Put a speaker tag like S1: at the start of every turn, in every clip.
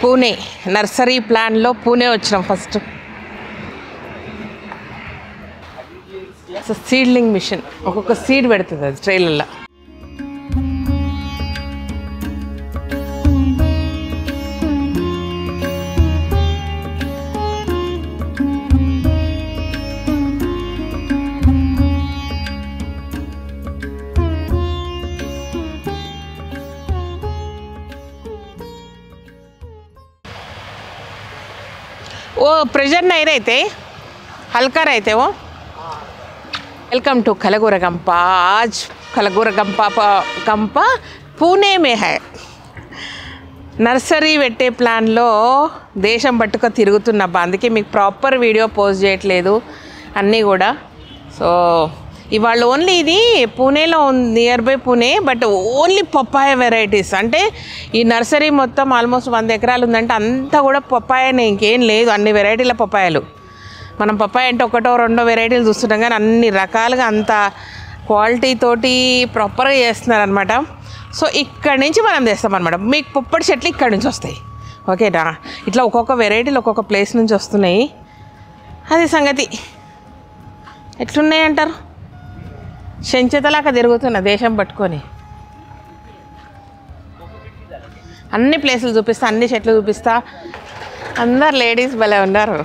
S1: Pune nursery ప్లాన్లో పూణే వచ్చినాం first. Seedling machine, ఒక్కొక్క సీడ్ పెడుతుంది అది ట్రైలర్లో. वो प्रेशर नहीं रहते, हल्का रहते वो. वेलकम टू खलगुरगंपा. आज खलगुरगंपा పూణే में है. నర్సరీ పెట్టే ప్లాన్లో దేశం పట్టుక తిరుగుతున్నబ్బా, అందుకే మీకు ప్రాపర్ వీడియో పోస్ట్ చేయట్లేదు అన్నీ కూడా. సో ఇవాళ ఓన్లీ ఇది పూణేలో near by Pune, but only papaya varieties. అంటే ఈ నర్సరీ మొత్తం ఆల్మోస్ట్ 100 ఎకరాలు ఉందంటే అంతా కూడా పప్పాయనే, ఇంకేం లేదు. అన్ని వెరైటీల పప్పాయలు. మనం పప్పాయ అంటే ఒకటో రెండో వెరైటీలు చూస్తున్నాం, కానీ అన్ని రకాలుగా అంత క్వాలిటీ తోటి ప్రాపర్గా చేస్తున్నారు అనమాట. సో ఇక్కడి నుంచి మనం తెస్తామన్నమాట. మీకు పుప్పటి చెట్లు ఇక్కడి నుంచి వస్తాయి, ఓకేనా. ఇట్లా ఒక్కొక్క వెరైటీలు ఒక్కొక్క ప్లేస్ నుంచి వస్తున్నాయి. అది సంగతి. ఎట్లున్నాయి అంటారు, చెంచెతలాగా తిరుగుతున్న దేశం పట్టుకొని. అన్ని ప్లేసులు చూపిస్తా, అన్ని చెట్లు చూపిస్తా. అందరు లేడీస్ భలే ఉన్నారు.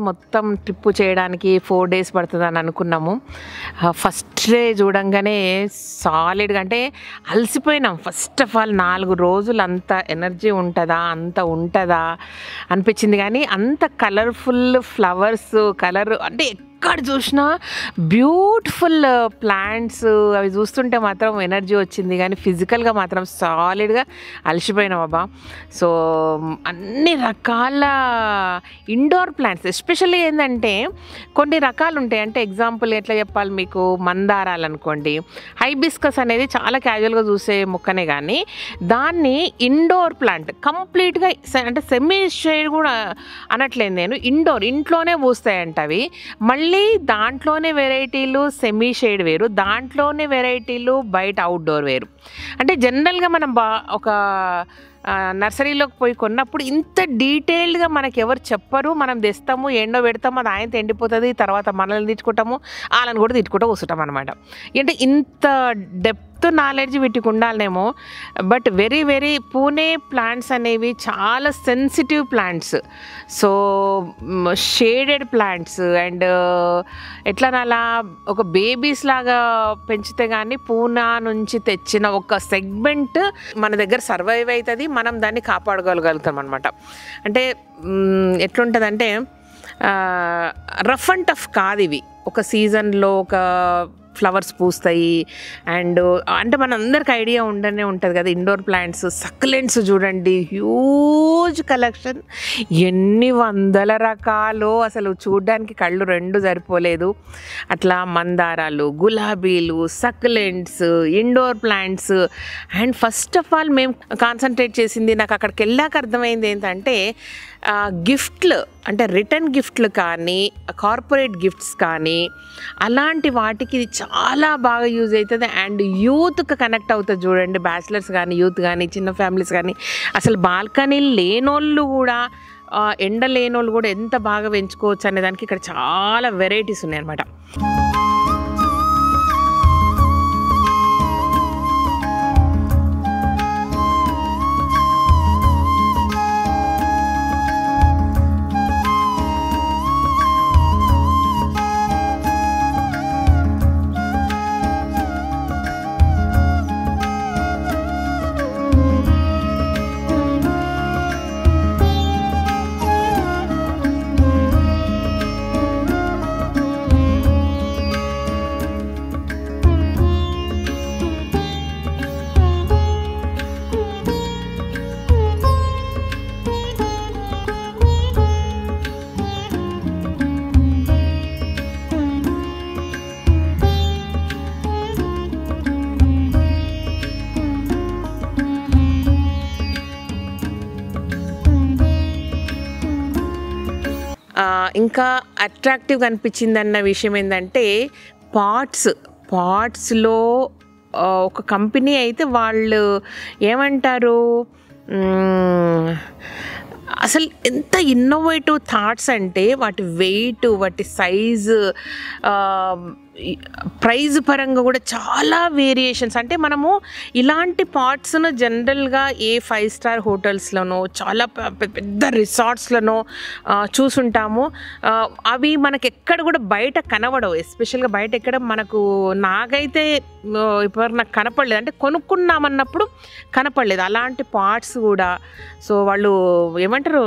S1: మొత్తం ట్రిప్ చేయడానికి 4 days పడుతుందని అనుకున్నాము. ఫస్ట్ డే చూడంగానే సాలిడ్గా అంటే అలసిపోయినాం. ఫస్ట్ ఆఫ్ ఆల్ 4 రోజులు అంత ఎనర్జీ ఉంటుందా, అంత ఉంటుందా అనిపించింది. కానీ అంత కలర్ఫుల్ ఫ్లవర్స్, కలర్ అంటే ఎక్కడ చూసినా బ్యూటిఫుల్ ప్లాంట్స్, అవి చూస్తుంటే మాత్రం ఎనర్జీ వచ్చింది. కానీ ఫిజికల్గా మాత్రం సాలిడ్గా అలసిపోయినాం అబ్బా. సో అన్ని రకాల ఇండోర్ ప్లాంట్స్, ఎస్పెషల్లీ ఏంటంటే కొన్ని రకాలు ఉంటాయి. అంటే ఎగ్జాంపుల్ ఎట్లా చెప్పాలి మీకు, మందారాలు అనుకోండి, హైబిస్కస్ అనేది చాలా క్యాజువల్గా చూసే మొక్కనే, కానీ దాన్ని ఇండోర్ ప్లాంట్ కంప్లీట్గా అంటే సెమీ షేడ్ కూడా అనట్లేదు నేను, ఇండోర్ ఇంట్లోనే పూస్తాయంట అవి. మళ్ళీ దాంట్లోనే వెరైటీలు సెమీ షేడ్ వేరు, దాంట్లోనే వెరైటీలు బయట అవుట్డోర్ వేరు. అంటే జనరల్గా మనం ఒక నర్సరీలోకి పోయి కొన్నప్పుడు ఇంత డీటెయిల్డ్గా మనకి ఎవరు చెప్పరు. మనం తెస్తాము, ఎండో పెడతాము, అది ఆయనతో ఎండిపోతుంది, తర్వాత మనల్ని తిట్టుకుంటాము, వాళ్ళని కూడా తిట్టుకుంటూ కూర్చుంటాం అనమాట. అంటే ఇంత డెప్త్ నాలెడ్జ్ వీటికి ఉండాలనేమో. బట్ వెరీ వెరీ పూణే ప్లాంట్స్ అనేవి చాలా sensitive plants. So shaded plants and ఎట్లనలా ఒక బేబీస్ లాగా పెంచితే కానీ పూనా నుంచి తెచ్చిన ఒక సెగ్మెంట్ మన దగ్గర సర్వైవ్ అవుతుంది, మనం దాన్ని కాపాడుకోగలుగుతాం అనమాట. అంటే ఎట్లుంటుందంటే రఫ్ అండ్ టఫ్ కాదు ఇవి. ఒక సీజన్లో ఒక ఫ్లవర్స్ పూస్తాయి. అండ్ అంటే మన అందరికి ఐడియా ఉండనే ఉంటుంది కదా ఇండోర్ ప్లాంట్స్. సక్యులెంట్స్ చూడండి, హ్యూజ్ కలెక్షన్, ఎన్ని వందల రకాలు, అసలు చూడ్డానికి కళ్ళు 2 సరిపోలేదు. అట్లా మందారాలు, గులాబీలు, succulents, indoor plants. And first of all మేము కాన్సన్ట్రేట్ చేసింది, నాకు అక్కడికి వెళ్ళాక అర్థమైంది ఏంటంటే గిఫ్ట్లు, అంటే రిటర్న్ గిఫ్ట్లు కానీ కార్పొరేట్ గిఫ్ట్స్ కానీ అలాంటి వాటికి ఇది చాలా బాగా యూజ్ అవుతుంది. అండ్ యూత్కి కనెక్ట్ అవుతుంది చూడండి, బ్యాచిలర్స్ కానీ యూత్ కానీ చిన్న ఫ్యామిలీస్ కానీ, అసలు బాల్కనీలు లేనోళ్ళు కూడా, ఎండ లేనోళ్ళు కూడా ఎంత బాగా పెంచుకోవచ్చు అనే దానికి ఇక్కడ చాలా వెరైటీస్ ఉన్నాయన్నమాట. ఇంకా అట్రాక్టివ్గా అనిపించిందన్న విషయం ఏంటంటే పాట్స్లో ఒక కంపెనీ అయితే వాళ్ళు ఏమంటారు, అసలు ఎంత ఇన్నోవేటివ్ థాట్స్ అంటే వాటి వెయిట్, వాటి సైజు, ప్రైజ్ పరంగా కూడా చాలా వేరియేషన్స్. అంటే మనము ఇలాంటి పాట్స్ను జనరల్గా ఏ 5 star హోటల్స్లోనో చాలా పెద్ద రిసార్ట్స్లోనో చూసుంటాము. అవి మనకి ఎక్కడ కూడా బయట కనబడవు. ఎస్పెషల్గా బయట ఎక్కడ నాకైతే ఇప్పుడు నాకు కనపడలేదు, అంటే కొనుక్కున్నామన్నప్పుడు కనపడలేదు అలాంటి పాట్స్ కూడా. సో వాళ్ళు ఏమంటారు,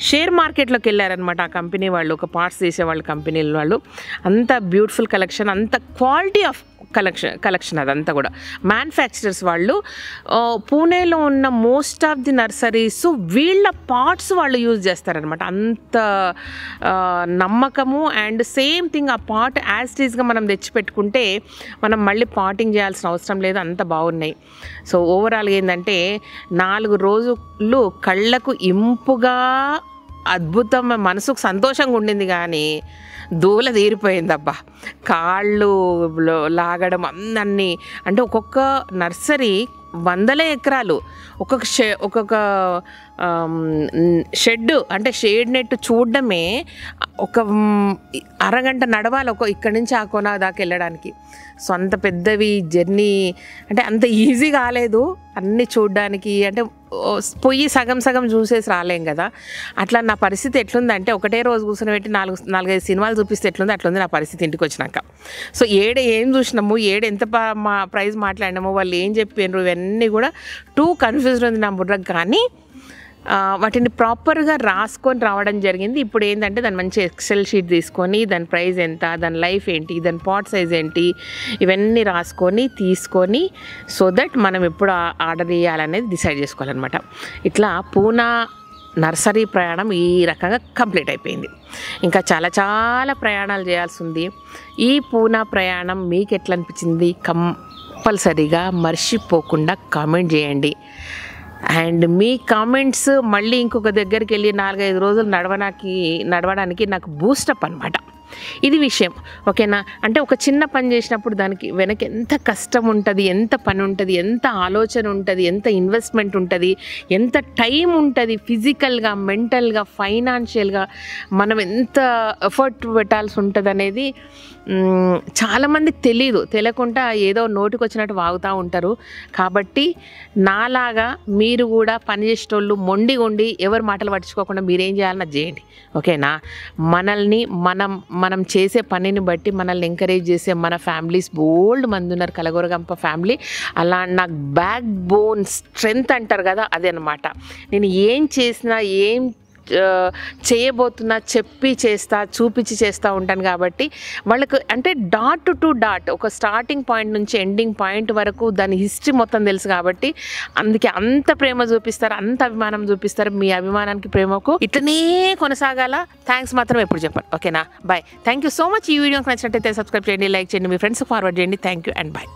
S1: షేర్ మార్కెట్లోకి వెళ్ళారనమాట ఆ కంపెనీ వాళ్ళు, ఒక పార్ట్స్ చేసేవాళ్ళు కంపెనీల వాళ్ళు. అంత బ్యూటిఫుల్ కలెక్షన్, అంత క్వాలిటీ ఆఫ్ కలెక్షన్ అదంతా కూడా మ్యానుఫ్యాక్చరర్స్ వాళ్ళు. పూణేలో ఉన్న మోస్ట్ ఆఫ్ ది నర్సరీస్ వీళ్ళ పాట్స్ వాళ్ళు యూజ్ చేస్తారనమాట. అంత నమ్మకము. అండ్ సేమ్ థింగ్, ఆ పాట్ యాజ్ ఇట్ ఈస్గా మనం తెచ్చిపెట్టుకుంటే మనం మళ్ళీ పాటింగ్ చేయాల్సిన అవసరం లేదు, అంత బాగున్నాయి. సో ఓవరాల్గా ఏంటంటే 4 రోజులు కళ్ళకు ఇంపుగా అద్భుతం, మనసుకు సంతోషంగా ఉండింది. కానీ దూల తీరిపోయిందబ్బా, కాళ్ళు లాగడం అన్నీ. అంటే ఒక్కొక్క నర్సరీ 100 ఎకరాలు, ఒక్కొక్క షెడ్ అంటే షేడ్ నెట్ చూడడమే ఒక అరగంట నడవాలి ఇక్కడి నుంచి ఆ కొన దాకా వెళ్ళడానికి. సో అంత పెద్దవి జర్నీ అంటే అంత ఈజీ కాలేదు అన్నీ చూడడానికి. అంటే పోయి సగం సగం చూసేసి రాలేం కదా. అట్లా నా పరిస్థితి ఎట్లుందంటే ఒకటే రోజు కూర్చొని పెట్టి 4-5 సినిమాలు చూపిస్తే ఎట్లుంది అట్లుంది నా పరిస్థితి ఇంటికి వచ్చినాక. సో ఏం చూసినాము, ఎంత ప్రైస్ మాట్లాడినాము, వాళ్ళు ఏం చెప్పారు, ఇవన్నీ కూడా టూ కన్ఫ్యూజ్డ్ ఉంది నా బుర్రకు. కానీ వాటిని ప్రాపర్గా రాసుకొని రావడం జరిగింది. ఇప్పుడు ఏంటంటే దాని మంచి ఎక్సెల్ షీట్ తీసుకొని దాని ప్రైస్ ఎంత, దాని లైఫ్ ఏంటి, దాని పాట్ సైజ్ ఏంటి, ఇవన్నీ రాసుకొని తీసుకొని సో దట్ మనం ఎప్పుడు ఆర్డర్ చేయాలనేది డిసైడ్ చేసుకోవాలన్నమాట. ఇట్లా పూనా నర్సరీ ప్రయాణం ఈ రకంగా కంప్లీట్ అయిపోయింది. ఇంకా చాలా చాలా ప్రయాణాలు చేయాల్సి ఉంది. ఈ పూనా ప్రయాణం మీకు ఎట్లా అనిపించింది కంపల్సరీగా మర్చిపోకుండా కామెంట్ చేయండి. అండ్ మీ కామెంట్స్ మళ్ళీ ఇంకొక దగ్గరికి వెళ్ళి 4-5 రోజులు నడవడానికి నాకు బూస్టప్ అనమాట. ఇది విషయం, ఓకేనా. అంటే ఒక చిన్న పని చేసినప్పుడు దానికి వెనక ఎంత కష్టం ఉంటుంది, ఎంత పని ఉంటుంది, ఎంత ఆలోచన ఉంటుంది, ఎంత ఇన్వెస్ట్మెంట్ ఉంటుంది, ఎంత టైం ఉంటుంది, ఫిజికల్గా, మెంటల్గా, ఫైనాన్షియల్గా మనం ఎంత ఎఫర్ట్ పెట్టాల్సి ఉంటుంది అనేది చాలామందికి తెలియకుండా ఏదో నోటికి వచ్చినట్టు వాగుతూ ఉంటారు. కాబట్టి నాలాగా మీరు కూడా పని చేసేటోళ్ళు మొండిగొండి ఎవరి మాటలు పట్టించుకోకుండా మీరేం చేయాలన్నా చేయండి, ఓకేనా. మనం చేసే పనిని బట్టి మనల్ని ఎంకరేజ్ చేసే మన ఫ్యామిలీస్ బోల్డ్ మంది ఉన్నారు. కలగొరగంప ఫ్యామిలీ అలా నాకు బ్యాక్ బోన్ స్ట్రెంగ్త్ అంటారు కదా, అదే అనమాట. నేను ఏం చేసినా ఏం చేయబోతున్నా చూపించి చేస్తూ ఉంటాను. కాబట్టి వాళ్ళకు అంటే డాట్ టు డాట్ ఒక స్టార్టింగ్ పాయింట్ నుంచి ఎండింగ్ పాయింట్ వరకు దాని హిస్టరీ మొత్తం తెలుసు. కాబట్టి అందుకే అంత ప్రేమ చూపిస్తారు, అంత అభిమానం చూపిస్తారు. మీ అభిమానానికి ప్రేమకు ఇట్లనే కొనసాగాల. థ్యాంక్స్ మాత్రం ఎప్పుడు చెప్పాను, ఓకేనా. Bye. Thank you so much. ఈ వీడియోకి నచ్చినట్టయితే సబ్స్క్రైబ్ చేయండి, లైక్ చేయండి, మీ ఫ్రెండ్స్కి ఫార్వర్డ్ చేయండి. Thank you and bye.